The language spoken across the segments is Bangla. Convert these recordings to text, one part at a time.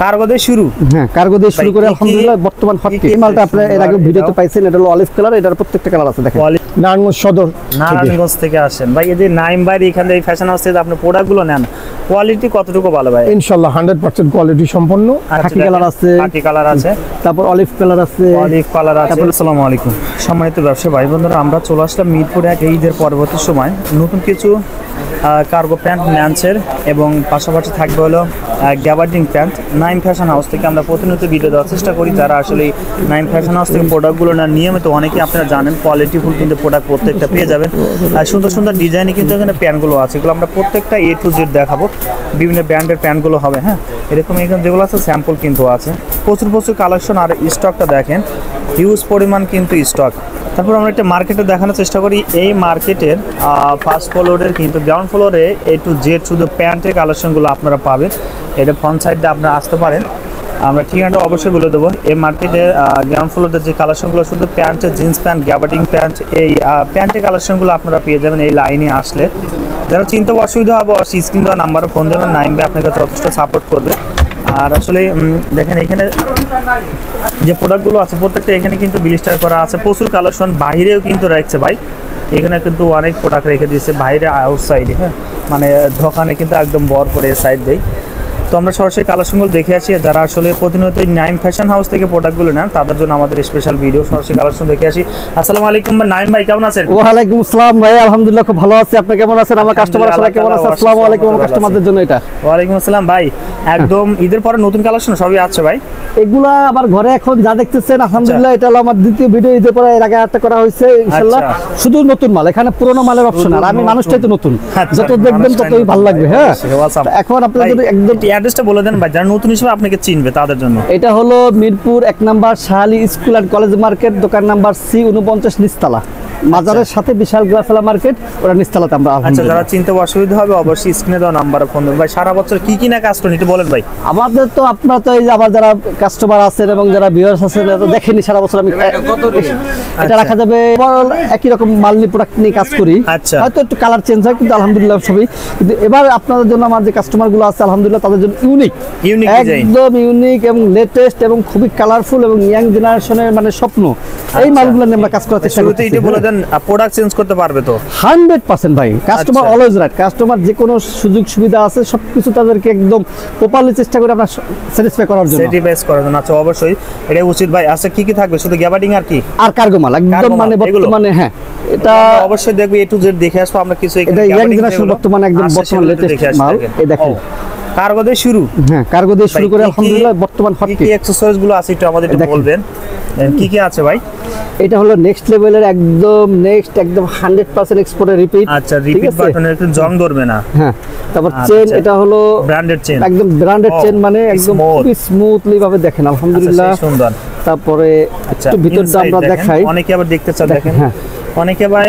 কার্গো দিয়ে শুরু। হ্যাঁ, কার্গো দিয়ে শুরু করে আলহামদুলিল্লাহ বর্তমান হট এই মালটা আপনারা এর আগে ভিডিওতে পাইছেন। এটা হলো অলিভ কালার, এটার প্রত্যেকটা কালার আছে দেখেন। নারায়ণগঞ্জ সদর, নারায়ণগঞ্জ থেকে আসেন ভাই। এই যে নাইম ভাই এখান থেকে ফ্যাশন হাউস থেকে আপনি প্রোডাক্টগুলো নেন, কোয়ালিটি কতটুকু ভালো ভাই? ইনশাআল্লাহ 100% কোয়ালিটি সম্পন্ন। খাকি কালার আছে, খাকি কালার আছে, তারপর অলিভ কালার আছে, অলিভ কালার আছে। আসসালামু আলাইকুম সম্মানিত ব্যবসায়ী ভাই বন্ধুরা, আমরা চলে আসলাম মিরপুর 1 ঈদের পরবর্তী সময় নতুন কিছু কার্গো প্যান্ট ম্যান্সের এবং পাশাপাশি থাকবে হলো gabardine pant. Naim fashion house থেকে আমরা প্রতিনিয়ত ভিডিও দেওয়ার চেষ্টা করি। যারা আসলে নাইম ফ্যাশন হাউস থেকে প্রোডাক্টগুলো না নিয়মিত, অনেকেই আপনারা জানেন কোয়ালিটিফুল কিন্তু প্রোডাক্ট প্রত্যেকটা পেয়ে যাবেন। আর সুন্দর সুন্দর ডিজাইনে কিন্তু এখানে প্যান্টগুলো আছে, এগুলো আমরা প্রত্যেকটা A to Z দেখাবো। বিভিন্ন ব্র্যান্ডের প্যান্টগুলো হবে। হ্যাঁ, এরকম এখানে যেগুলো আছে স্যাম্পল কিন্তু আছে, প্রচুর প্রচুর কালেকশন। আর স্টকটা দেখেন, হিউজ পরিমাণ কিন্তু স্টক। তারপর আমরা একটা মার্কেটে দেখানোর চেষ্টা করি। এই মার্কেটের ফার্স্ট ফ্লোরের কিন্তু গ্রাউন্ড ফ্লোরে A to Z শুধু প্যান্টের কালেকশনগুলো আপনারা পাবেন। এটা ফ্রন্ট সাইডে আপনারা আসতে পারেন, আমরা ঠিকানাটা অবশ্যই বলে দেবো। এই মার্কেটের গ্রাউন্ড ফ্লোরের যে কালেকশনগুলো শুধু প্যান্টের, জিন্স প্যান্ট, গ্যাবার্ডিং প্যান্ট, এই প্যান্টের কালেকশনগুলো আপনারা পেয়ে যাবেন এই লাইনে আসলে। যারা চিন্তা অসুবিধা হবে স্ক্রিন দেওয়া নাম্বারে ফোন দেবেন, নাইম ভাই আপনাকে যথেষ্ট সাপোর্ট করবে। আর আসলে দেখেন এখানে যে প্রোডাক্টগুলো আছে প্রত্যেকটা এখানে কিন্তু ব্লিস্টার করা আছে, প্রচুর কালেকশন। বাইরেও কিন্তু রাখছে ভাই, এখানে কিন্তু অনেক প্রোডাক্ট রেখে দিয়েছে বাইরে আউটসাইডে। হ্যাঁ, মানে দোকানে কিন্তু একদম বড় করে সাইড দেয়। তো আমরা সরাসরি কালেকশনগুলো দেখে আসি। যারা আসলে প্রতিনিয়ত নাইম ফ্যাশন হাউস থেকে প্রোডাক্টগুলো নেন তাদের জন্য আমাদের স্পেশাল ভিডিও। সরাসরি কালেকশন দেখে আসি। আসসালামু আলাইকুম নাইম ভাই, কেমন আছেন? ওয়ালাইকুম আসসালাম ভাই, আলহামদুলিল্লাহ খুব ভালো আছি। আপনি কেমন আছেন? আমার কাস্টমার সবাই কেমন আছে? আসসালামু আলাইকুম আমার কাস্টমারদের জন্য এটা। ওয়ালাইকুম আসসালাম ভাই, একদম ঈদের পরে নতুন কালেকশন সবই আছে ভাই। এগুলা আবার ঘরে এখন যা দেখতেছেন আলহামদুলিল্লাহ এটা হলো আমার দ্বিতীয় ভিডিও। ঈদের পরে এর আগে একটা করা হয়েছে ইনশাআল্লাহ। শুধু নতুন মাল, এখানে পুরনো মালের অপশন। আর আমি মানুষটাই তো নতুন, যত দেখবেন ততই ভালো লাগবে। হ্যাঁ, এখন আপনাদের একদম অ্যাড্রেসটা বলে দেন ভাই, যারা নতুন হিসেবে আপনাকে চিনবে তাদের জন্য। এটা হলো Mirpur 1 number Shah Ali school and college market, দোকান নাম্বার C49 নিচতলা, মাজারের সাথে বিশাল গ্লাসলা মার্কেট, ওরা নিচতলাতে আমরা। আচ্ছা, যারা চিনতে অসুবিধা হবে অবশ্যই স্ক্রিনে দেওয়া নাম্বারে ফোন দেবেন ভাই। সারা বছর কি কি না কাজ করেন একটু বলেন ভাই। আমাদের তো আপনারা তো এই যে আবার যারা কাস্টমার আছেন এবং যারা ভিউয়ার্স আছেন দেখেনি সারা বছর আমি এটা রাখা যাবে একই রকম মাল নিয়ে প্রোডাক্ট নিয়ে কাজ করি। হয়তো একটু কালার চেঞ্জ হয় কিন্তু আলহামদুলিল্লাহ সবই। কিন্তু এবার আপনাদের জন্য আমার যে কাস্টমার গুলো আছে আলহামদুলিল্লাহ তাদের জন্য ইউনিক, একদম ইউনিক এবং লেটেস্ট এবং খুবই কালারফুল এবং ইয়াং জেনারেশনের মানে স্বপ্ন, এই মালগুলো নিয়ে আমরা কাজ করার চেষ্টা করছি। এটা বলে দেন প্রোডাক্ট চেঞ্জ করতে পারবে তো 100% ভাই। Customer always right. কাস্টমার যে কোনো সুযোগ সুবিধা আছে সবকিছু তাদেরকে একদম প্রপারলি চেষ্টা করে আমরা স্যাটিসফাই করার জন্য, স্যাটিসফাই করার জন্য। আচ্ছা, অবশ্যই এটা উচিত ভাই। আচ্ছা, কি কি থাকবে? শুধু গ্যাবার্ডিং আর কি? আর কার্গো মাল একদম মানে বর্তমানে। হ্যাঁ, এটা অবশ্যই দেখবে A to Z দেখে আসবো আমরা কিছু। এটা ইয়াং জেনারেশন বর্তমানে একদম বর্তমান লেটেস্ট মাল। এই দেখেন কার্গো দিয়ে শুরু। হ্যাঁ, কার্গো দিয়ে শুরু করে আলহামদুলিল্লাহ বর্তমান হট কি অ্যাকসেসরিজ গুলো আছে একটু আমাদের একটু বলবেন, কি কি আছে ভাই? এটা হলো নেক্সট লেভেলের একদম 100% এক্সপোর্টের রিপিট। আচ্ছা, রিপিট বাটনের একটু জং ধরবে না। হ্যাঁ, তারপর চেন, এটা হলো ব্র্যান্ডেড চেন, একদম ব্র্যান্ডেড চেন, মানে একদম খুব স্মুথলি ভাবে দেখেন আলহামদুলিল্লাহ সুন্দর। তারপরে একটু ভিতরটা আমরা দেখাই, অনেকে আবার দেখতে চান দেখেন। হ্যাঁ, অনেকে ভাই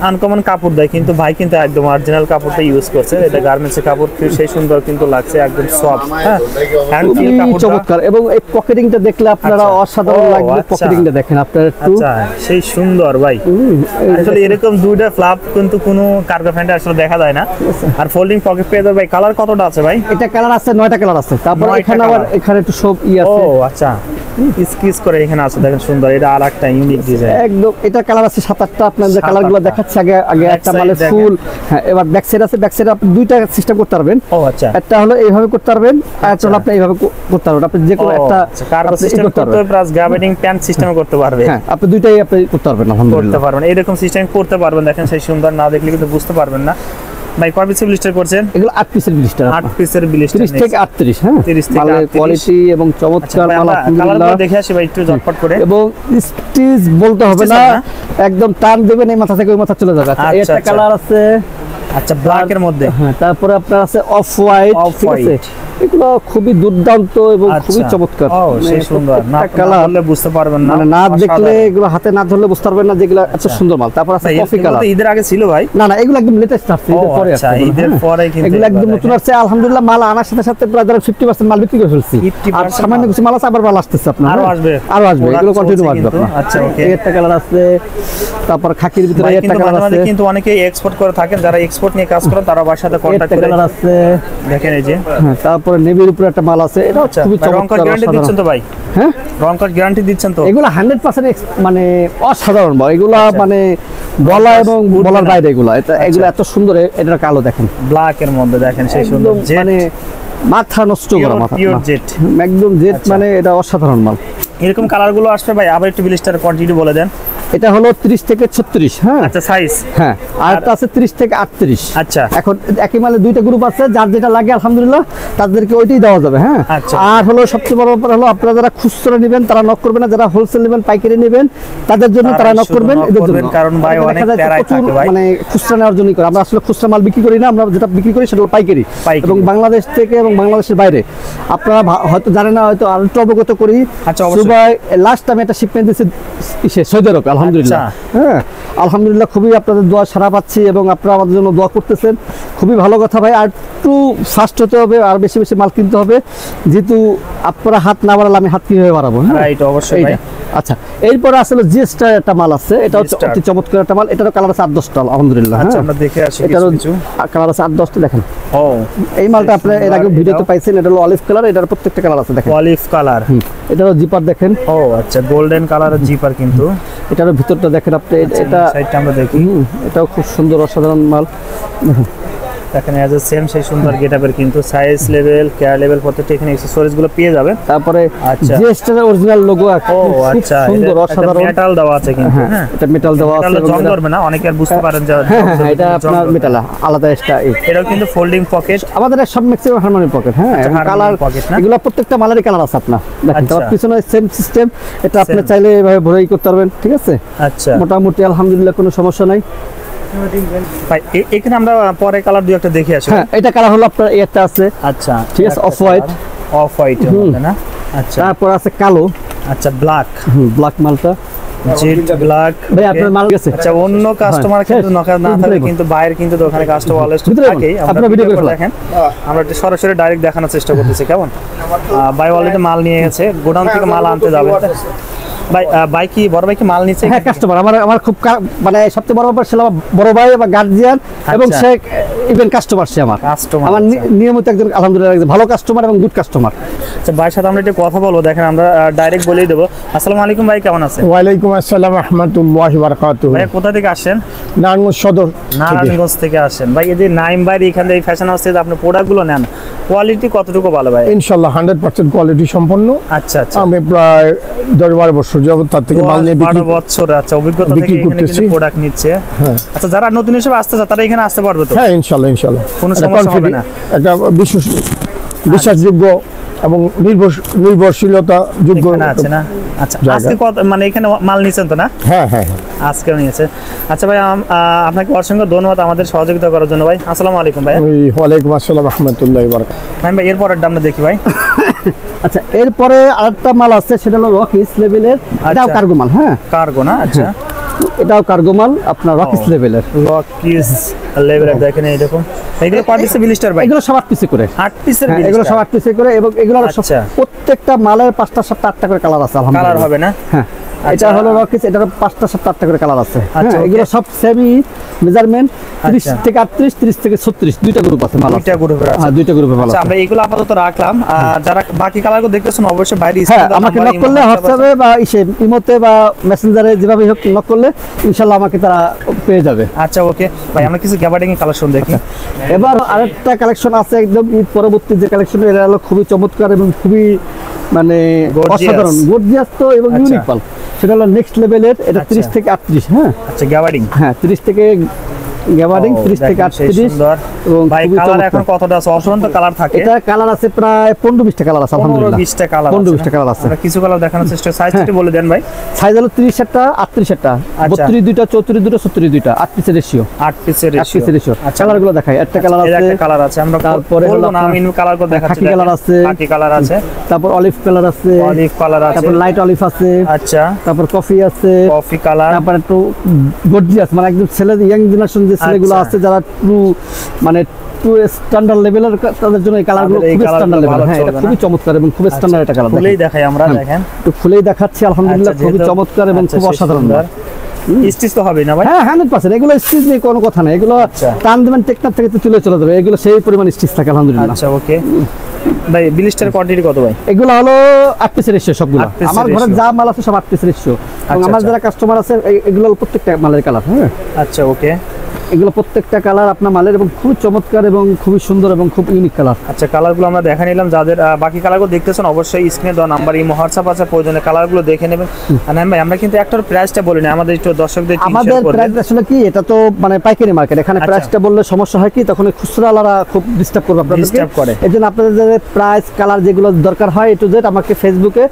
আনকমন কাপড় দেয় কিন্তু ভাই কিন্তু একদম অরিজিনাল কাপড়টা ইউজ করছে। এটা গার্মেন্টসের কাপড়, সেই সুন্দর কিন্তু লাগছে, একদম সফট। হ্যাঁ, হ্যান্ড ফিল কাপড়, চমৎকার। এবং এই পকেটিংটা দেখলে আপনারা অসাধারণ লাগবে। পকেটিংটা দেখেন আপনারা একটু। আচ্ছা, সেই সুন্দর ভাই। আসলে এরকম দুইটা ফ্লাপ কিন্তু কোনো কার্গো প্যান্টে আসলে দেখা যায় না। আর ফোল্ডিং পকেট পেয়ে যাবে ভাই। কালার কতটা আছে ভাই? এটা কালার আছে 9টা কালার আছে। তারপর এখানে আবার এখানে একটু সব আছে। ও আচ্ছা, স্কিচ করে এখানে আছে দেখেন, সুন্দর। এটা আরেকটা ইউনিক ডিজাইন একদম। এটা কালার আছে 7-8টা। আপনাদের কালারগুলো দেখাচ্ছি। আগে একটা মানে ফুল। হ্যাঁ, এবার ব্যাক সাইড আছে। ব্যাক সাইডে আপনি দুইটা সিস্টেম করতে পারবেন। ও আচ্ছা, একটা হলো এইভাবে করতে পারবেন, আর একটা হলো আপনি এইভাবে করতে পারবেন। আপনি যে কোনো একটা কার্গো সিস্টেম করতে পারবেন, প্লাস গ্যাবার্ডিং প্যান্ট সিস্টেমে করতে পারবেন। হ্যাঁ, আপনি দুইটাই আপনি করতে পারবেন আলহামদুলিল্লাহ। করতে পারবেন, এরকম সিস্টেম করতে পারবেন। দেখেন সেই সুন্দর, না দেখলে কিন্তু বুঝতে পারবেন না। ভাই কয় পিসের ব্লিস্টার করছেন? এগুলো 8 পিসের ব্লিস্টার। 8 পিসের ব্লিস্টার 30 থেকে 38। হ্যাঁ, 30 থেকে 38 কোয়ালিটি এবং চমৎকার মাল আলহামদুলিল্লাহ। কালারগুলো দেখে আসি ভাই একটু ঝটপট করে। এবং স্টিচ বলতে হবে না, একদম টান দিবেন এই মাথা থেকে ওই মাথা চলে যাবে। এটা কালার আছে আচ্ছা ব্ল্যাক এর মধ্যে। হ্যাঁ, তারপরে আপনার আছে অফ হোয়াইট। ঠিক আছে, এগুলো খুবই দুর্দান্ত এবং খুবই চমৎকার। ও সেই সুন্দর, না ধরলে বুঝতে পারবেন না, মানে না দেখলে এগুলো হাতে না ধরলে বুঝতে পারবেন না যেগুলো এত সুন্দর মাল। তারপর আছে কফি কালার। ঈদের আগে ছিল ভাই? না না, এগুলো একদম লেটেস্ট আসছে, ঈদের পরে আসছে। আচ্ছা, ঈদের পরে কিন্তু এগুলো একদম নতুন আসছে আলহামদুলিল্লাহ। মাল আনার সাথে সাথে প্রায় 50% মাল বিক্রি করে ফেলছি। আর সামান্য কিছু মাল আছে, আবার মাল আসতেছে আপনার। আরো আসবে, এগুলো কন্টিনিউ আসবে আপনার। আচ্ছা, ওকে। একটা কালার আছে, তারপর খাকির ভিতরে একটা কালার আছে। কিন্তু অনেকে এক্সপোর্ট করে থাকেন, যারা এক্সপোর্ট নিয়ে কাজ করেন তারা আমার সাথে কন্টাক্ট করে। কালার আছে দেখেন এই যে। হ্যাঁ, তারপর তারপরে নেভির উপরে একটা মাল আছে, এটা খুবই চমৎকার। গ্যারান্টি দিচ্ছেন তো ভাই? হ্যাঁ, রং কার্ড গ্যারান্টি দিচ্ছেন তো? এগুলো 100% মানে অসাধারণ ভাই, এগুলা মানে বলা এবং বলার বাইরে এগুলা। এগুলো এত সুন্দর, এটা কালো দেখেন, ব্ল্যাক এর মধ্যে দেখেন সেই সুন্দর, মানে মাথা নষ্ট করা, মাথা পিওর জেট, একদম জেট, মানে এটা অসাধারণ মাল। এরকম কালার গুলো আসবে ভাই, আবার একটু ব্লিস্টার কোয়ান্টিটি বলে দেন। এটা হলো 30 থেকে 36। হ্যাঁ, আচ্ছা সাইজ। হ্যাঁ, আর এটা আছে 30 থেকে 38। আচ্ছা, এখন একই মালে দুইটা গ্রুপ আছে, যার যেটা লাগে আলহামদুলিল্লাহ তাদেরকে ওইটাই দেওয়া যাবে। হ্যাঁ, আর হলো সবচেয়ে বড় ব্যাপার হলো আপনারা যারা খুচরা নেবেন তারা নক করবেন না, যারা হোলসেল নেবেন পাইকারি নেবেন তাদের জন্য তারা নক করবেন, এদের জন্য। কারণ ভাই অনেক প্যারাই থাকে ভাই, মানে খুচরা নেওয়ার জন্যই করে। আমরা আসলে খুচরা মাল বিক্রি করি না, আমরা যেটা বিক্রি করি সেটা হলো পাইকারি, এবং বাংলাদেশ থেকে এবং বাংলাদেশের বাইরে। আপনারা হয়তো জানেন না, হয়তো আরেকটু অবগত করি। আচ্ছা, লাস্ট আমি একটা শিপমেন্ট দিয়েছি সৌদি আরবে, আলহামদুলিল্লাহ। হ্যাঁ, আলহামদুলিল্লাহ খুবই আপনাদের দোয়া সারা পাচ্ছি, এবং আপনারা আমাদের জন্য দোয়া করতেছেন, খুবই ভালো কথা ভাই। আর একটু ফাস্ট হতে হবে, আর বেশি বেশি মাল কিনতে হবে, যেহেতু আপনারা হাত না বাড়ালে আমি হাত কিভাবে বাড়াবো? রাইট, অবশ্যই ভাই। আচ্ছা, এরপরে আসলে জিএসটার একটা মাল আছে, এটা হচ্ছে অতি চমৎকার একটা মাল। এটারও কালার আছে 8-10টা আলহামদুলিল্লাহ। আচ্ছা, আমরা দেখে আসি এটারও কিছু কালার আছে 8-10টা, দেখেন। ও, এই মালটা আপনি এর আগে ভিডিওতে পাইছেন, এটা হলো অলিভ কালার, এটার প্রত্যেকটা কালার আছে দেখেন, অলিভ কালার। এটারও জিপার দেখেন। ও আচ্ছা, গোল্ডেন কালারের জিপার, কিন্তু এটারও ভিতরটা দেখেন আপনি, এটা সাইডটা আমরা দেখি, এটাও খুব সুন্দর অসাধারণ মাল দেখেন। এজ সেম সেই সুন্দর গেটআপের, কিন্তু সাইজ লেভেল, কেয়ার লেভেল প্রত্যেকটা এখানে অ্যাকসেসরিজ গুলো পেয়ে যাবেন। তারপরে আচ্ছা, জিএসটার অরিজিনাল লোগো, ও আচ্ছা, সুন্দর অসাধারণ মেটাল দেওয়া আছে কিন্তু। হ্যাঁ, এটা মেটাল দেওয়া আছে, জং ধরবে না, অনেকে আর বুঝতে পারেন যে এটা আপনার মেটাল আলাদা এক্সট্রা। এটাও কিন্তু ফোল্ডিং পকেট, আমাদের সব ম্যাক্সিমাম হারমোনি পকেট। হ্যাঁ, কালার এগুলো প্রত্যেকটা মালেরই কালার আছে আপনার দেখেন। তার পিছনে সেম সিস্টেম, এটা আপনি চাইলে এভাবে ভরাই করতে পারবেন, ঠিক আছে? আচ্ছা, মোটামুটি আলহামদুলিল্লাহ কোনো সমস্যা নাই ভাই। এখানে আমরা পরে কালার দুই একটা দেখে আসি। হ্যাঁ, এটা কালার হলো আপনার একটা আছে, আচ্ছা ঠিক আছে, অফ হোয়াইট, না? আচ্ছা, তারপর আছে কালো, আচ্ছা ব্ল্যাক, ব্ল্যাক মালটা জেড ব্ল্যাক। ভাই আপনার মাল গেছে। আচ্ছা, অন্য কাস্টমার কিন্তু নকা না থাকে, কিন্তু বাইরে কিন্তু দোকানে কাস্টমার অলওয়েজ থাকেই। আমরা ভিডিও করে দেখেন, আমরা একটু সরাসরি ডাইরেক্ট দেখানোর চেষ্টা করতেছি। কেমন ভাই অলরেডি মাল নিয়ে গেছে, গোডাউন থেকে মাল আনতে যাবে ভাই। ভাই কি বড় ভাই কি মাল নিচ্ছে? হ্যাঁ, কাস্টমার আমার খুব মানে সবচেয়ে বড় ব্যাপার ছিল বড় ভাই বা গার্জিয়ান, এবং সে ইভেন কাস্টমার, সে আমার নিয়মিত একজন আলহামদুলিল্লাহ একজন ভালো কাস্টমার এবং গুড কাস্টমার। আচ্ছা, ভাইয়ের সাথে আমরা একটু কথা বলবো। দেখেন, আমরা ডাইরেক্ট বলেই দেবো। আসসালামু আলাইকুম ভাই, কেমন আছেন? ওয়ালাইকুম আসসালাম রাহমাতুল্লাহি ওয়া বারাকাতুহু। ভাই কোথা থেকে আসেন? নারায়ণগঞ্জ সদর। নারায়ণগঞ্জ থেকে আসেন ভাই। এই যে নাইম ভাই এখান থেকে ফ্যাশন হাউস থেকে আপনি প্রোডাক্টগুলো নেন, কোয়ালিটি কতটুকু ভালো ভাই? ইনশাআল্লাহ 100% কোয়ালিটি সম্পন্ন। আচ্ছা আচ্ছা, আমি প্রায় 10-12 বছর যাবত তার থেকে মাল নিয়ে বিক্রি বছর। আচ্ছা, অভিজ্ঞতা থেকে এখানে কিন্তু প্রোডাক্ট নিচ্ছে। হ্যাঁ, আচ্ছা, যারা নতুন হিসেবে আসতে চায় তারা এখানে আসতে পারবে তো? হ্যাঁ, ইনশাআল্লাহ কোনো সমস্যা হবে না। একটা বিশ্বাসযোগ্য এবং নির্ভরশীলতা যোগ্য আছে না? আচ্ছা, আজকে মানে এখানে মাল নিছেন তো না? হ্যাঁ হ্যাঁ, আজকেও নিয়েছে। আচ্ছা ভাই, আপনাকে অসংখ্য ধন্যবাদ আমাদের সহযোগিতা করার জন্য ভাই। আসসালামু আলাইকুম ভাই। ওয়ালাইকুম আসসালাম রাহমাতুল্লাহি ওয়া বারাকাতুহু। ভাই এরপরের দামটা দেখি ভাই। আচ্ছা, এরপরে আরেকটা মাল আছে, সেটা হলো রকিস লেভেলের, এটাও কার্গো মাল। হ্যাঁ, কার্গো না? আচ্ছা, এটাও কার্গো মাল আপনার রকিস লেভেলের। রকিস লেভেলের দেখেন, এই দেখুন এগুলো কত পিসে ব্লিস্টার ভাই? এগুলো 8 পিসে করে, 8 পিসের ব্লিস্টার, এগুলো 8 পিসে করে, এবং এগুলো প্রত্যেকটা মালের 5টা 7টা 8টা করে কালার আছে আলহামদুলিল্লাহ। কালার হবে না? হ্যাঁ, এটা হলো রকিস, এটার 5টা 7টা 8টা করে কালার আছে। হ্যাঁ, এগুলো সব সেমি মেজারমেন্ট, 30 থেকে 38, 30 থেকে 36, দুইটা গ্রুপ আছে মাল, দুইটা গ্রুপের আছে। হ্যাঁ, দুইটা গ্রুপের মাল আছে। আচ্ছা, আমরা এগুলো আপাতত রাখলাম। যারা বাকি কালারগুলো দেখতেছেন অবশ্যই বাইরে হ্যাঁ, আমাকে নক করলে হোয়াটসঅ্যাপে বা ইমোতে বা মেসেঞ্জারে যেভাবে হোক নক করলে ইনশাআল্লাহ আমাকে তারা পেয়ে যাবে। আচ্ছা, ওকে ভাই, আমরা কিছু গ্যাবার্ডিং কালেকশন দেখি। এবার আরেকটা কালেকশন আছে একদম ঈদ পরবর্তী যে কালেকশন, এটা হলো খুবই চমৎকার এবং খুবই মানে অসাধারণ, গর্জিয়াস তো এবং ইউনিক মাল। সেটা হলো নেক্সট লেভেলের, এটা 30 থেকে 38। হ্যাঁ, আচ্ছা, গ্যাবার্ডিং, হ্যাঁ 30 থেকে গ্যাবার্ডিং, 30 থেকে 38। এবং ভাই কালার এখন কতটা আছে? অসংখ্য কালার থাকে। এটা কালার আছে প্রায় 15-20টা কালার আছে আলহামদুলিল্লাহ। 15-20টা কালার, 15-20টা কালার আছে। আমরা কিছু কালার দেখানোর চেষ্টা। সাইজটা বলে দেন ভাই। সাইজ হলো 30টা 38টা, 32টা 34টা 36টা, 8 পিসের রেশিও, 8 পিসের রেশিও। আচ্ছা, কালারগুলো দেখাই। একটা কালার আছে, একটা কালার আছে, আমরা তারপরে হলো নাম ইন কালারগুলো দেখাচ্ছি। খাকি কালার আছে, খাকি কালার আছে, তারপর অলিভ কালার আছে, তারপর লাইট অলিভ আছে, আচ্ছা, তারপর কফি আছে, কফি কালার, তারপর একটু গর্জিয়াস মানে একদম ছেলে ইয়াং জেনারেশন যে ছেলেগুলো আছে যারা মানে স্ট্যান্ডার্ড লেভেলের, তাদের জন্য এই কালারগুলো খুব স্ট্যান্ডার্ড লেভেল। হ্যাঁ, এটা খুবই চমৎকার এবং খুব স্ট্যান্ডার্ড একটা কালার। খুলেই দেখাই আমরা, দেখেন একটু খুলেই দেখাচ্ছি আলহামদুলিল্লাহ, খুবই চমৎকার এবং খুব অসাধারণ। স্টিচ তো হবে না ভাই? হ্যাঁ, 100%। এগুলো স্টিচ নিয়ে কোনো কথা নেই, এগুলো টান দেবেন টেকনাফ থেকে তো চলে যাবে, এগুলো সেই পরিমাণ স্টিচ থাকে আলহামদুলিল্লাহ। আচ্ছা, ওকে। ভাই ব্লিস্টার কোয়ান্টিটি কত ভাই? এগুলো হলো 8 পিসের রেশিও সবগুলো। 8 পিসের আমার ঘরে ratio। যা মাল আছে সব 8 পিসের রেশিও। এবং আচ্ছা, আমার আচ্ছা। যারা কাস্টমার আছে এগুলো হলো প্রত্যেকটা মালের কালার। হ্যাঁ, আচ্ছা ওকে। এগুলো প্রত্যেকটা কালার আপনার মালের এবং খুব চমৎকার এবং খুবই সুন্দর এবং খুব ইউনিক কালার। আচ্ছা কালারগুলো আমরা দেখে নিলাম, যাদের বাকি কালারগুলো দেখতেছেন অবশ্যই স্ক্রিনে দেওয়া নাম্বার এই হোয়াটসঅ্যাপ আছে, প্রয়োজনে কালারগুলো দেখে নেবেন। আর নাইম ভাই আমরা কিন্তু একটার প্রাইসটা বলিনি, আমাদের একটু দর্শকদের আমাদের প্রাইস আসলে কি, এটা তো মানে পাইকারি মার্কেট, এখানে আচ্ছা। প্রাইসটা বললে সমস্যা হয় কি, তখন ওই খুচরাওয়ালারা খুব ডিস্টার্ব করবে আপনাদেরকে। Disturb করে। এজন্য আপনাদের যে প্রাইস কালার যেগুলো দরকার হয় এ টু জেড আমাকে ফেসবুকে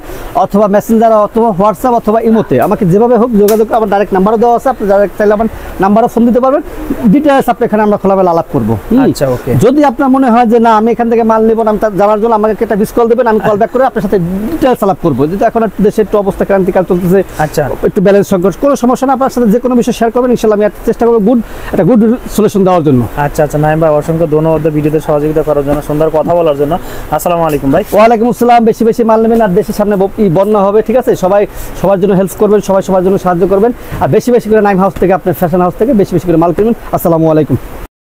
অথবা মেসেঞ্জার অথবা হোয়াটসঅ্যাপ অথবা ইমোতে আমাকে যেভাবে হোক যোগাযোগ, আমার ডাইরেক্ট নাম্বারও দেওয়া আছে, আপনি ডাইরেক্ট চাইলে আমার নাম্বারও ফোন দিতে পারবেন, ডিটেইলস আপনি এখানে আমরা খোলামেলা আলাপ করবো। আচ্ছা ওকে। যদি আপনার মনে হয় যে না আমি এখান থেকে মাল নেবো না, আমি তার জানার জন্য আমাকে একটা মিস কল দেবেন, আমি কল ব্যাক করে আপনার সাথে ডিটেইলস আলাপ করবো। যেহেতু এখন একটু দেশে একটু অবস্থা ক্রান্তিকাল চলতেছে, আচ্ছা একটু ব্যালেন্স সংকট, কোনো সমস্যা না, আপনার সাথে যে কোনো বিষয় শেয়ার করবেন, ইনশাআল্লাহ আমি চেষ্টা করবো একটা গুড সলিউশন দেওয়ার জন্য। আচ্ছা আচ্ছা নাইম ভাই অসংখ্য ধন্যবাদ ভিডিওতে সহযোগিতা করার জন্য, সুন্দর কথা বলার জন্য। আসসালামু আলাইকুম ভাই। ওয়ালাইকুম আসসালাম। বেশি বেশি মাল নেবেন, আর দেশের সামনে বন্যা হবে, ঠিক আছে, সবাই সবার জন্য হেল্প করবেন, সবাই সবার জন্য সাহায্য করবেন, আর বেশি বেশি করে নাইম হাউস থেকে, আপনার ফ্যাশন হাউস থেকে বেশি বেশি করে মাল কিনবেন। আসসালামু আলাইকুম।